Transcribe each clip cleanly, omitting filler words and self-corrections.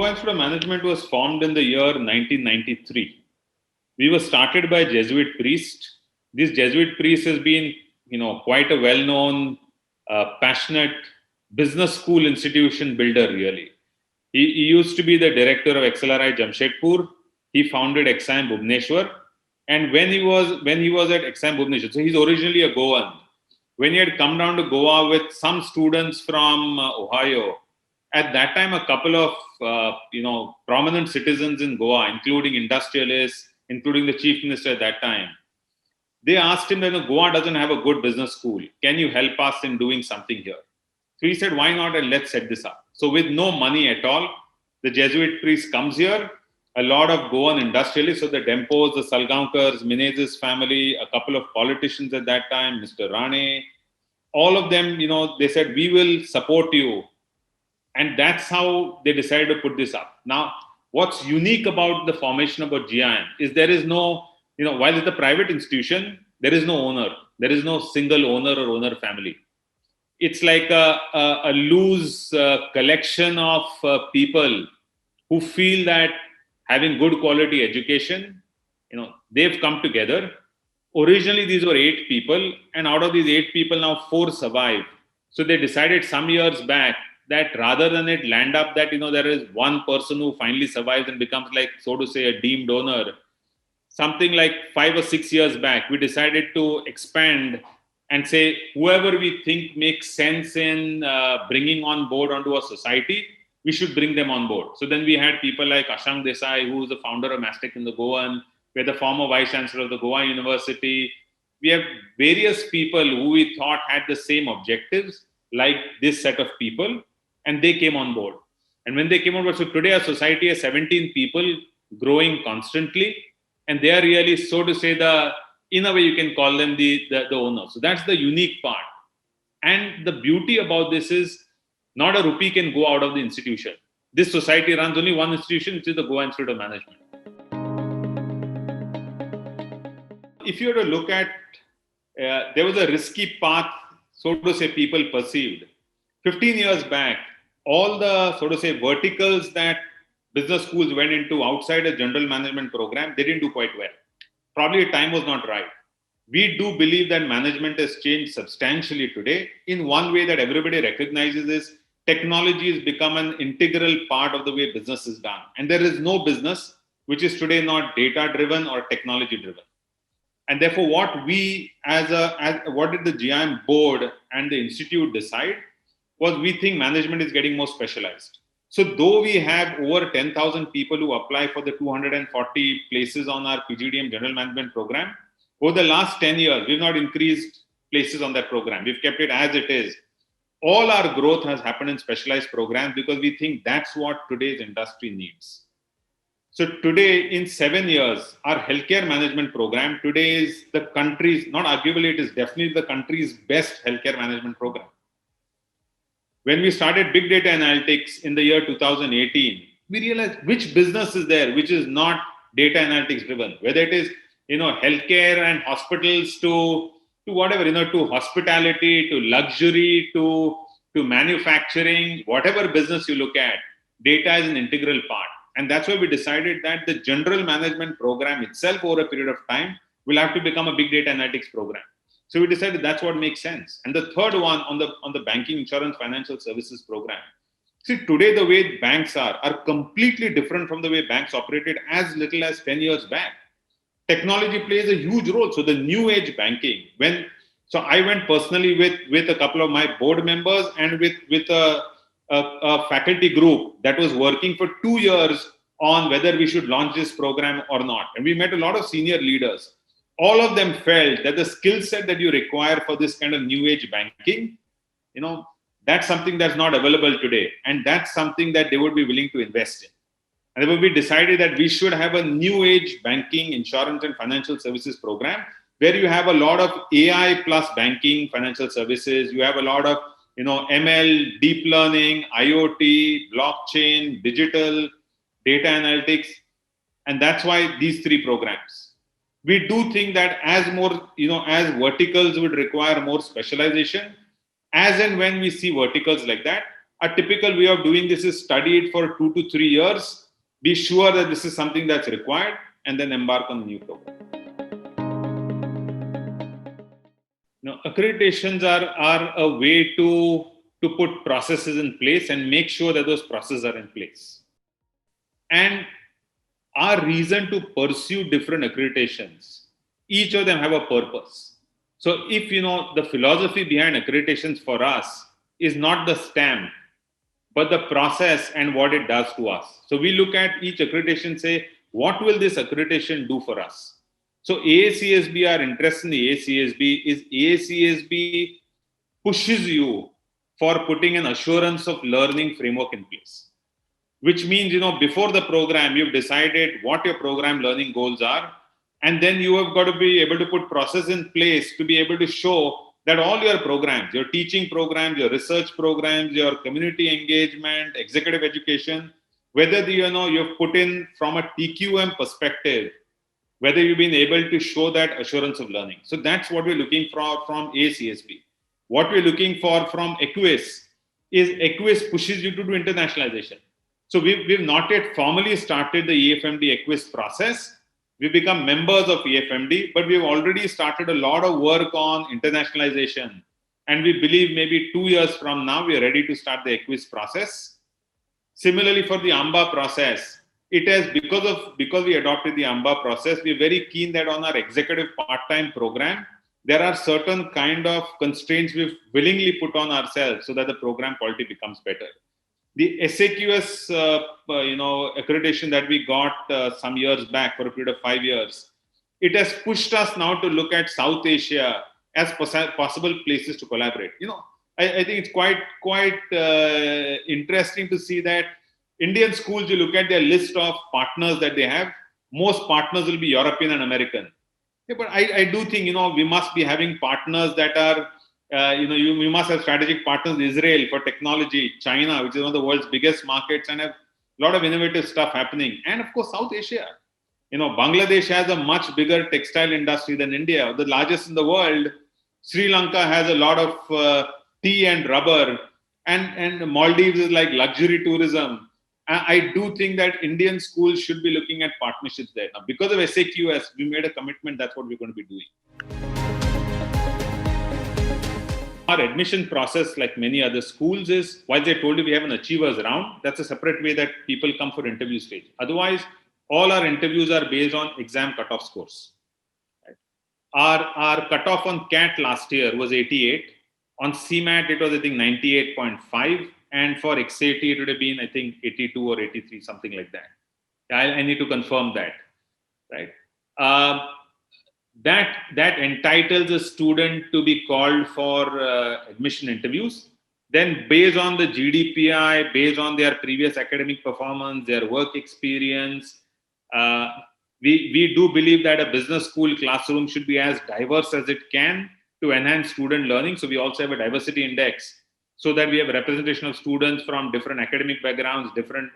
Goa Institute of Management was formed in the year 1993. We were started by a Jesuit priest. This Jesuit priest has been, quite a well-known, passionate business school institution builder. Really, he used to be the director of XLRI Jamshedpur. He founded XIM Bhubaneswar, and when he was at XIM Bhubaneswar, so he's originally a Goan. When he had come down to Goa with some students from Ohio, at that time a couple of prominent citizens in Goa, including industrialists, including the chief minister at that time, they asked him that Goa doesn't have a good business school. Can you help us in doing something here? So he said, why not, and let's set this up. So with no money at all, the Jesuit priest comes here. A lot of Goan industrialists, so the Dempos, the Salgaonkars, Menezes family, a couple of politicians at that time, Mr. Rane, all of them, they said, we will support you. And that's how they decided to put this up. Now, what's unique about the formation of GIM is there is no, while it's a private institution, there is no owner. There is no single owner or owner family. It's like a loose collection of people who feel that having good quality education, they've come together. Originally, these were 8 people, and out of these 8 people, now 4 survive. So they decided some years back that rather than it land up that, there is one person who finally survives and becomes like, so to say, a deemed owner, something like 5 or 6 years back, we decided to expand and say, whoever we think makes sense in bringing on board onto our society, we should bring them on board. So then we had people like Ashank Desai, who is the founder of Mastech in the Goan. We had the former vice chancellor of the Goa University. We have various people who we thought had the same objectives, like this set of people, and they came on board. And when they came on board, so today our society has 17 people growing constantly, and they are really, so to say, in a way you can call them the owners. So that's the unique part. And the beauty about this is not a rupee can go out of the institution. This society runs only one institution, which is the Goa Institute of Management. If you were to look at, there was a risky path, so to say, people perceived. 15 years back, all the, so to say, verticals that business schools went into outside a general management program, they didn't do quite well. Probably time was not right. We do believe that management has changed substantially today. In one way that everybody recognizes is technology has become an integral part of the way business is done. And there is no business which is today not data-driven or technology-driven. And therefore, what we what did the GIM board and the institute decide was we think management is getting more specialized. So though we have over 10,000 people who apply for the 240 places on our PGDM general management program, over the last 10 years, we've not increased places on that program. We've kept it as it is. All our growth has happened in specialized programs because we think that's what today's industry needs. So today, in 7 years, our healthcare management program today is the country's, not arguably, it is definitely the country's best healthcare management program. When we started big data analytics in the year 2018, we realized which business is there, which is not data analytics driven, whether it is, healthcare and hospitals to whatever, to hospitality, to luxury, to manufacturing, whatever business you look at, data is an integral part. And that's why we decided that the general management program itself over a period of time will have to become a big data analytics program. So we decided that's what makes sense. And the third one on the banking, insurance, financial services program. See, today the way banks are completely different from the way banks operated as little as 10 years back. Technology plays a huge role. So the new age banking, so I went personally with a couple of my board members and with a faculty group that was working for 2 years on whether we should launch this program or not. And we met a lot of senior leaders. All of them felt that the skill set that you require for this kind of new age banking, that's something that's not available today. And that's something that they would be willing to invest in. And therefore we decided that we should have a new age banking, insurance and financial services program where you have a lot of AI plus banking, financial services. You have a lot of, ML, deep learning, IoT, blockchain, digital, data analytics. And that's why these 3 programs. We do think that as more, as verticals would require more specialization, as and when we see verticals like that, A typical way of doing this is study it for 2 to 3 years, be sure that this is something that's required, and then embark on a new program. Accreditations are a way to put processes in place and make sure that those processes are in place. And our reason to pursue different accreditations, each of them have a purpose. So if the philosophy behind accreditations for us is not the stamp, but the process and what it does to us. So we look at each accreditation, say, what will this accreditation do for us? So AACSB, our interest in the AACSB is AACSB pushes you for putting an assurance of learning framework in place. Which means, before the program, you've decided what your program learning goals are. And then you have got to be able to put process in place to be able to show that all your programs, your teaching programs, your research programs, your community engagement, executive education, whether you've put in from a TQM perspective, whether you've been able to show that assurance of learning. So that's what we're looking for from AACSB. What we're looking for from EQUIS is EQUIS pushes you to do internationalization. So we've not yet formally started the EFMD EQUIS process. We've become members of EFMD, but we've already started a lot of work on internationalization. And we believe maybe 2 years from now, we are ready to start the EQUIS process. Similarly, for the AMBA process, it has, because we adopted the AMBA process, we're very keen that on our executive part-time program, there are certain kind of constraints we've willingly put on ourselves so that the program quality becomes better. The SAQS, accreditation that we got some years back for a period of 5 years, it has pushed us now to look at South Asia as possible places to collaborate. I think it's quite interesting to see that Indian schools, you look at their list of partners that they have, most partners will be European and American. Yeah, but I do think, we must be having partners that are, we must have strategic partners, Israel for technology, China, which is one of the world's biggest markets and have a lot of innovative stuff happening. And of course, South Asia. Bangladesh has a much bigger textile industry than India, the largest in the world. Sri Lanka has a lot of tea and rubber, and Maldives is like luxury tourism. I do think that Indian schools should be looking at partnerships there. Now, because of SAQS, we made a commitment. That's what we're going to be doing. Our admission process, like many other schools, is while they told you we have an achievers round, that's a separate way that people come for interview stage. Otherwise, all our interviews are based on exam cutoff scores. Right? Our cutoff on CAT last year was 88. On CMAT, it was, I think, 98.5. And for XAT, it would have been, I think, 82 or 83, something like that. I need to confirm that. Right? That entitles a student to be called for admission interviews. Then based on the GDPI, based on their previous academic performance, their work experience, we do believe that a business school classroom should be as diverse as it can to enhance student learning. So we also have a diversity index so that we have a representation of students from different academic backgrounds, different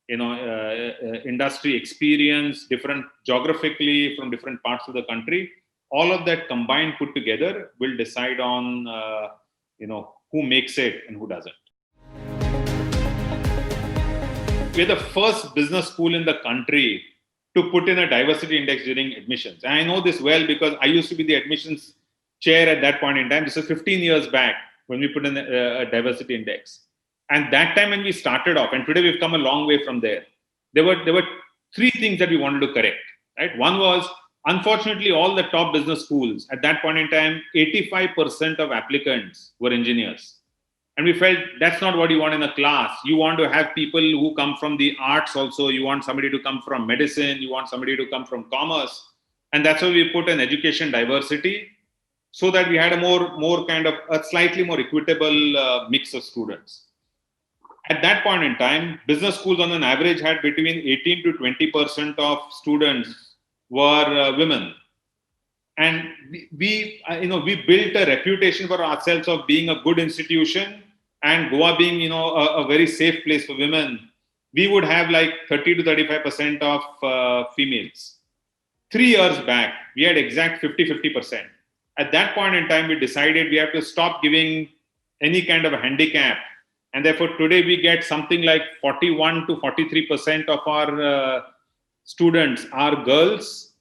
industry experience, different geographically from different parts of the country. All of that combined, put together, will decide on who makes it and who doesn't. We're the first business school in the country to put in a diversity index during admissions. And I know this well because I used to be the admissions chair at that point in time. This was 15 years back when we put in a diversity index. And that time when we started off, and today we've come a long way from there, there were three things that we wanted to correct. Right? One was, unfortunately, all the top business schools at that point in time, 85% of applicants were engineers. And we felt that's not what you want in a class. You want to have people who come from the arts also. You want somebody to come from medicine. You want somebody to come from commerce. And that's why we put an education diversity so that we had a more kind of a slightly more equitable mix of students. At that point in time, business schools on an average had between 18 to 20% of students were women. And we built a reputation for ourselves of being a good institution, and Goa being, a very safe place for women. We would have like 30 to 35% of females. 3 years back, we had exact 50%. At that point in time, we decided we have to stop giving any kind of a handicap And therefore, today we get something like 41 to 43% of our students are girls,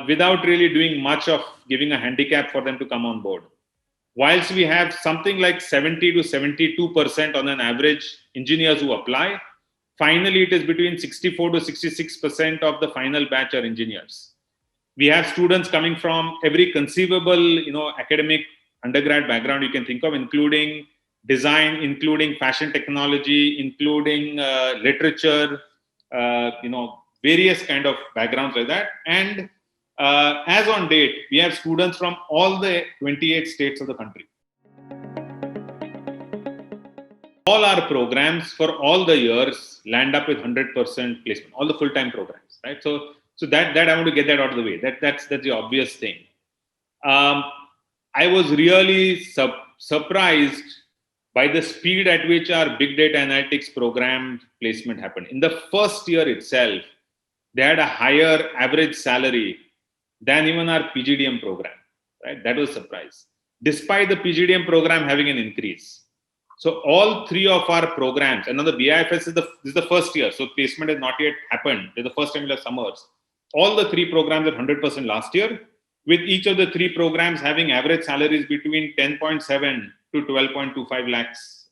without really doing much of giving a handicap for them to come on board. Whilst we have something like 70 to 72% on an average engineers who apply, finally it is between 64 to 66% of the final batch are engineers. We have students coming from every conceivable, academic undergrad background you can think of, including design, including fashion technology, including literature, various kind of backgrounds like that. And as on date, we have students from all the 28 states of the country. All our programs for all the years land up with 100% placement, all the full-time programs, right? So that I want to get that out of the way. That's the obvious thing. I was really surprised by the speed at which our big data analytics program placement happened. In the first year itself, they had a higher average salary than even our PGDM program, right? That was a surprise. Despite the PGDM program having an increase. So all three of our programs, and now the BIFS this is the first year, so placement has not yet happened. This is the first time we'll have summers. All the three programs are 100% last year, with each of the three programs having average salaries between 10.7 to 12.25 lakhs.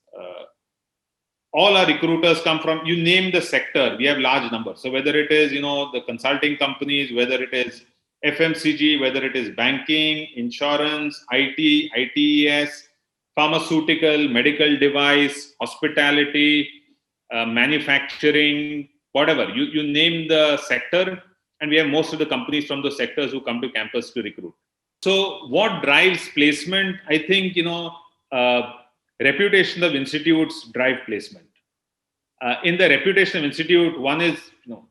All our recruiters come from, you name the sector, we have large numbers. So whether it is, the consulting companies, whether it is FMCG, whether it is banking, insurance, IT, ITES, pharmaceutical, medical device, hospitality, manufacturing, whatever. You name the sector, and we have most of the companies from those sectors who come to campus to recruit. So what drives placement? I think, reputation of institutes drive placement. In the reputation of institute, one is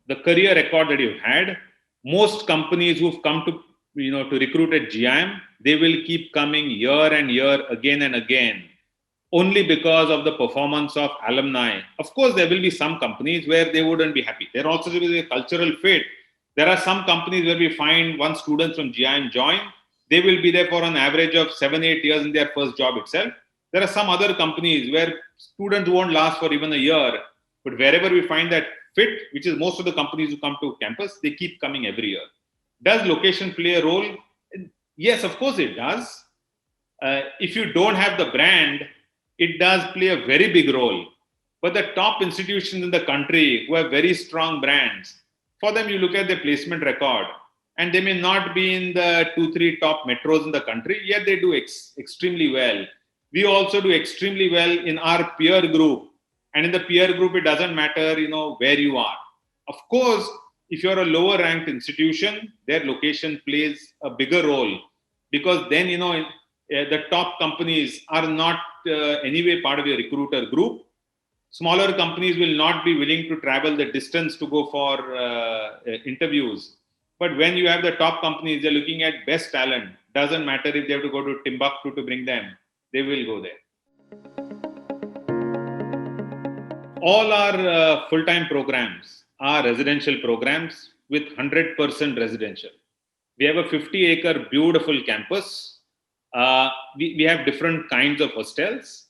the career record that you've had. Most companies who've come to to recruit at GIM, they will keep coming year and year, again and again, only because of the performance of alumni. Of course, there will be some companies where they wouldn't be happy. There also will be a cultural fit. There are some companies where we find once students from GIM join, they will be there for an average of 7-8 years in their first job itself. There are some other companies where students won't last for even a year, but wherever we find that fit, which is most of the companies who come to campus, they keep coming every year. Does location play a role? Yes, of course it does. If you don't have the brand, it does play a very big role. But the top institutions in the country who have very strong brands, for them you look at their placement record, and they may not be in the 2-3 top metros in the country, yet they do extremely well. We also do extremely well in our peer group. And in the peer group, it doesn't matter, where you are. Of course, if you're a lower ranked institution, their location plays a bigger role, because then, the top companies are not anyway part of your recruiter group. Smaller companies will not be willing to travel the distance to go for interviews. But when you have the top companies, they're looking at best talent. Doesn't matter if they have to go to Timbuktu to bring them, they will go there. All our full-time programs are residential programs with 100% residential. We have a 50-acre beautiful campus. We have different kinds of hostels.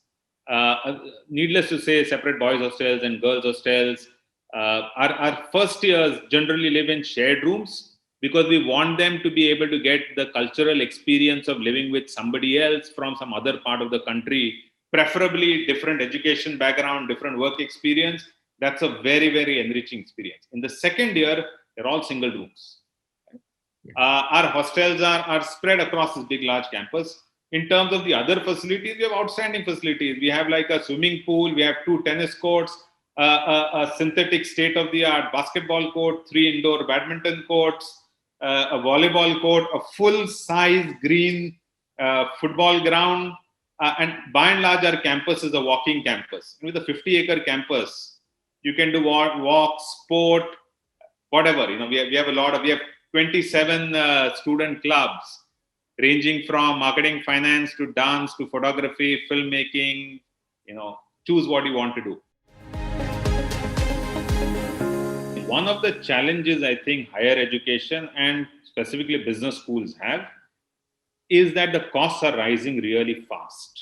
Needless to say, separate boys hostels and girls hostels. Our first years generally live in shared rooms because we want them to be able to get the cultural experience of living with somebody else from some other part of the country, preferably different education background, different work experience. That's a very, very enriching experience. In the second year, they're all single rooms. Our hostels are spread across this big, large campus. In terms of the other facilities, we have outstanding facilities. We have like a swimming pool, we have 2 tennis courts, a synthetic state-of-the-art basketball court, 3 indoor badminton courts, a volleyball court, a full-size green football ground. And by and large, our campus is a walking campus. With a 50-acre campus, you can do walk, sport, whatever. We have 27 student clubs, ranging from marketing, finance, to dance, to photography, filmmaking. Choose what you want to do. One of the challenges I think higher education and specifically business schools have is that the costs are rising really fast.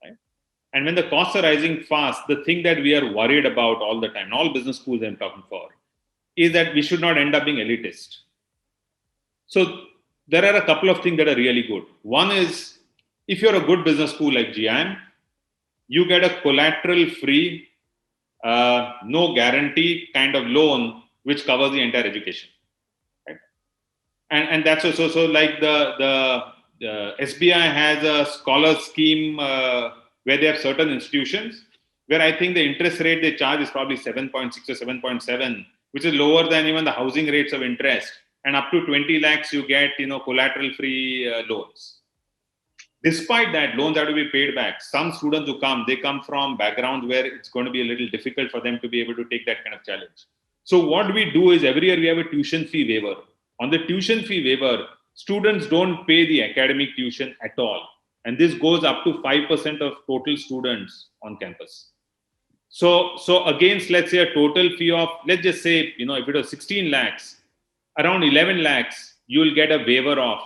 Right? And when the costs are rising fast, the thing that we are worried about all the time, all business schools I'm talking for, is that we should not end up being elitist. So there are a couple of things that are really good. One is, if you're a good business school like GIM, you get a collateral-free, no guarantee kind of loan which covers the entire education. Right? And that's also so like the SBI has a scholar scheme where they have certain institutions where I think the interest rate they charge is probably 7.6 or 7.7, which is lower than even the housing rates of interest. And up to 20 lakhs, you get collateral-free loans. Despite that, loans have to be paid back. Some students who come, they come from backgrounds where it's going to be a little difficult for them to be able to take that kind of challenge. So what we do is every year we have a tuition fee waiver. On the tuition fee waiver, students don't pay the academic tuition at all. And this goes up to 5% of total students on campus. So against, let's say, a total fee of, let's just say, if it was 16 lakhs, around 11 lakhs, you will get a waiver of.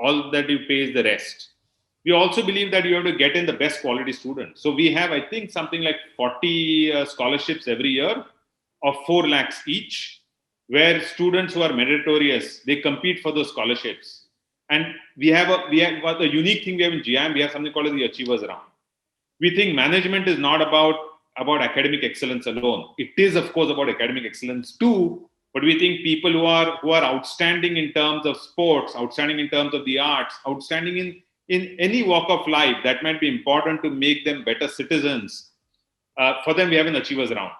All that you pay is the rest. We also believe that you have to get in the best quality students. So we have, I think, something like 40 scholarships every year of 4 lakhs each, where students who are meritorious, they compete for those scholarships. And we have a unique thing we have in GIM, we have something called the Achievers Round. We think management is not about academic excellence alone. It is, of course, about academic excellence too. But we think people who are outstanding in terms of sports, outstanding in terms of the arts, outstanding in any walk of life, that might be important to make them better citizens. For them, we have an Achievers Round.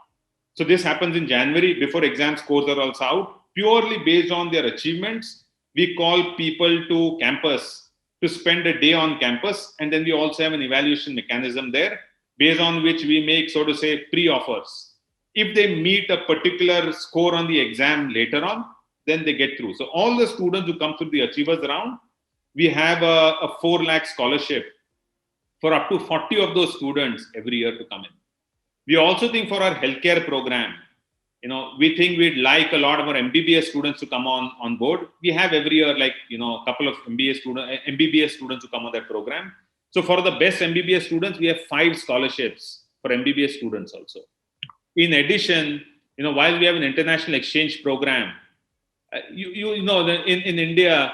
So this happens in January before exam scores are also out. Purely based on their achievements, we call people to campus to spend a day on campus. And then we also have an evaluation mechanism there, based on which we make, so to say, pre-offers. If they meet a particular score on the exam later on, then they get through. So all the students who come through the Achievers Round, we have a 4 lakh scholarship for up to 40 of those students every year to come in. We also think for our healthcare program, we think we'd like a lot of our MBBS students to come on board. We have every year, a couple of MBBS students who come on that program. So for the best MBBS students, we have 5 scholarships for MBBS students also. In addition, while we have an international exchange program, in India,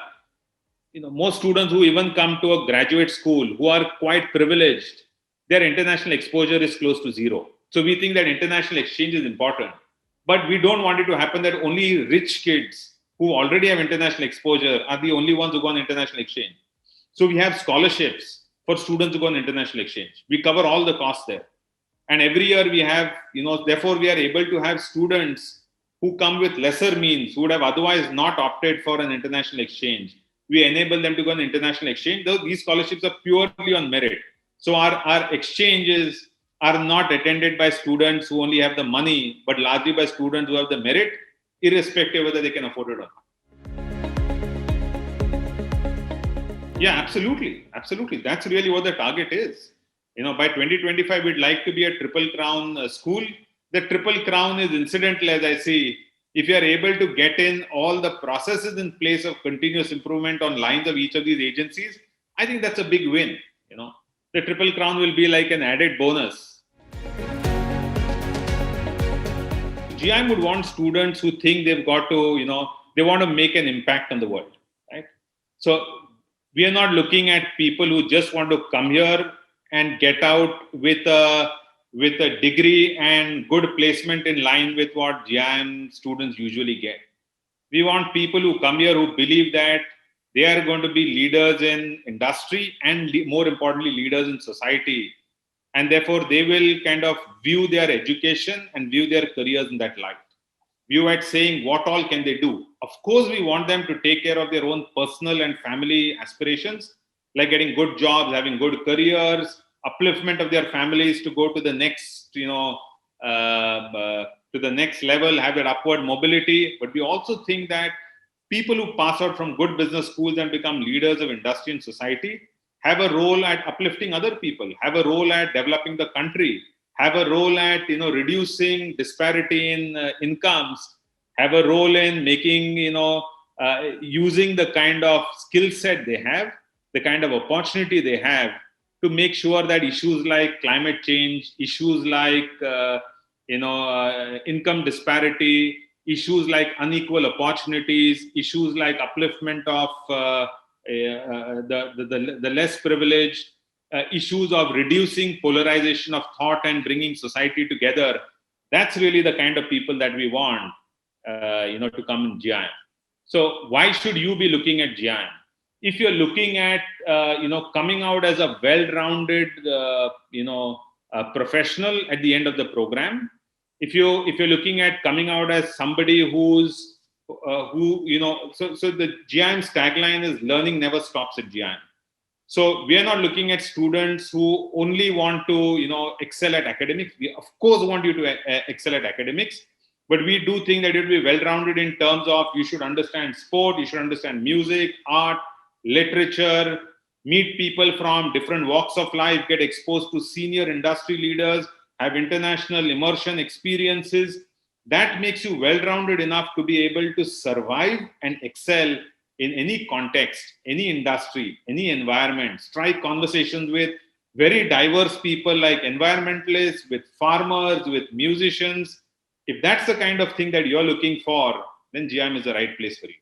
most students who even come to a graduate school who are quite privileged, their international exposure is close to zero. So we think that international exchange is important, but we don't want it to happen that only rich kids who already have international exposure are the only ones who go on international exchange. So we have scholarships for students who go on international exchange. We cover all the costs there. And every year we have, therefore we are able to have students who come with lesser means, who would have otherwise not opted for an international exchange. We enable them to go on international exchange. These scholarships are purely on merit. So our exchanges are not attended by students who only have the money, but largely by students who have the merit, irrespective of whether they can afford it or not. Yeah, absolutely. Absolutely. That's really what the target is. By 2025, we'd like to be a triple crown school. The triple crown is incidental, as I see. If you are able to get in all the processes in place of continuous improvement on lines of each of these agencies, I think that's a big win. The triple crown will be like an added bonus. GIM would want students who think they've got to, they want to make an impact on the world, right? So we are not looking at people who just want to come here and get out with a degree and good placement in line with what GIM students usually get. We want people who come here who believe that they are going to be leaders in industry and more importantly, leaders in society. And therefore, they will kind of view their education and view their careers in that light. View at saying, what all can they do? Of course, we want them to take care of their own personal and family aspirations, like getting good jobs, having good careers, upliftment of their families to go to the next, to the next level, have that upward mobility. But we also think that people who pass out from good business schools and become leaders of industry and society have a role at uplifting other people, have a role at developing the country, have a role at reducing disparity in incomes, have a role in making using the kind of skill set they have, the kind of opportunity they have to make sure that issues like climate change, issues like income disparity, issues like unequal opportunities, issues like upliftment of the less privileged, issues of reducing polarization of thought and bringing society together. That's really the kind of people that we want, to come in GIM. So why should you be looking at GIM? If you're looking at, coming out as a well-rounded, professional at the end of the program, if you're looking at coming out as somebody so the GIM's tagline is learning never stops at GIM. So we are not looking at students who only want to, excel at academics. We of course want you to excel at academics, but we do think that it will be well-rounded in terms of you should understand sport, you should understand music, art, literature, meet people from different walks of life, get exposed to senior industry leaders, have international immersion experiences. That makes you well-rounded enough to be able to survive and excel in any context, any industry, any environment. Strike conversations with very diverse people like environmentalists, with farmers, with musicians. If that's the kind of thing that you're looking for, then GIM is the right place for you.